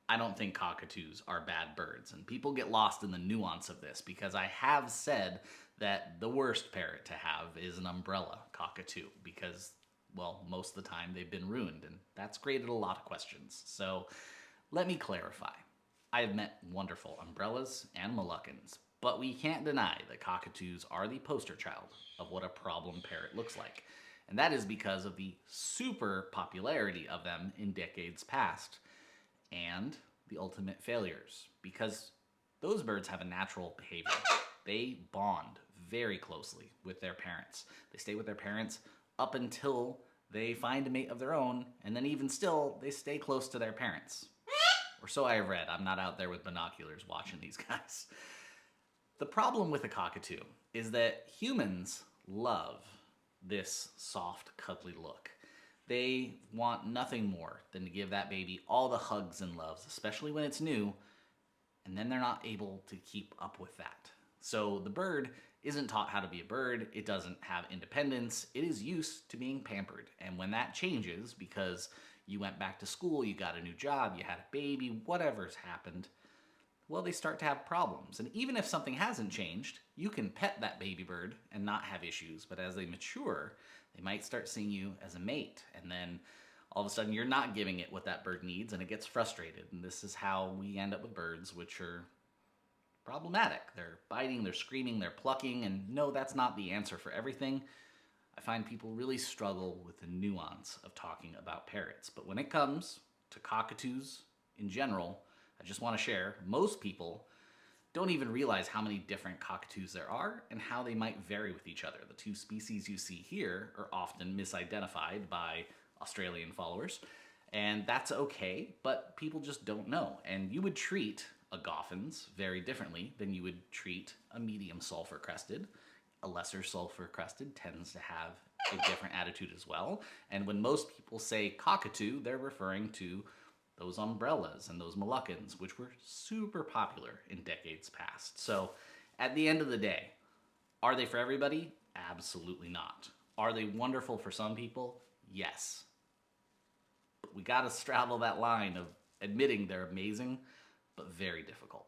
I don't think cockatoos are bad birds, and people get lost in the nuance of this because I have said that the worst parrot to have is an umbrella cockatoo because, well, most of the time they've been ruined, and that's created a lot of questions. So let me clarify. I have met wonderful umbrellas and Moluccans, but we can't deny that cockatoos are the poster child of what a problem parrot looks like. And that is because of the super popularity of them in decades past and the ultimate failures because those birds have a natural behavior. They bond very closely with their parents. They stay with their parents up until they find a mate of their own, and then even still, they stay close to their parents. Or so I have read. I'm not out there with binoculars watching these guys. The problem with a cockatoo is that humans love this soft, cuddly look. They want nothing more than to give that baby all the hugs and loves, especially when it's new, and then they're not able to keep up with that. So the bird isn't taught how to be a bird, it doesn't have independence, it is used to being pampered. And when that changes, because you went back to school, you got a new job, you had a baby, whatever's happened, well, they start to have problems. And even if something hasn't changed, you can pet that baby bird and not have issues. But as they mature, they might start seeing you as a mate. And then all of a sudden, you're not giving it what that bird needs, and it gets frustrated. And this is how we end up with birds, which are problematic. They're biting, they're screaming, they're plucking. And no, that's not the answer for everything. I find people really struggle with the nuance of talking about parrots. But when it comes to cockatoos in general, I just want to share, most people don't even realize how many different cockatoos there are and how they might vary with each other. The two species you see here are often misidentified by Australian followers, and that's okay, but people just don't know. And you would treat a Goffins very differently than you would treat a medium sulfur crested. A lesser sulfur crested tends to have a different attitude as well. And when most people say cockatoo, they're referring to those umbrellas and those Moluccans, which were super popular in decades past. So at the end of the day, are they for everybody? Absolutely not. Are they wonderful for some people? Yes. But we gotta straddle that line of admitting they're amazing, but very difficult.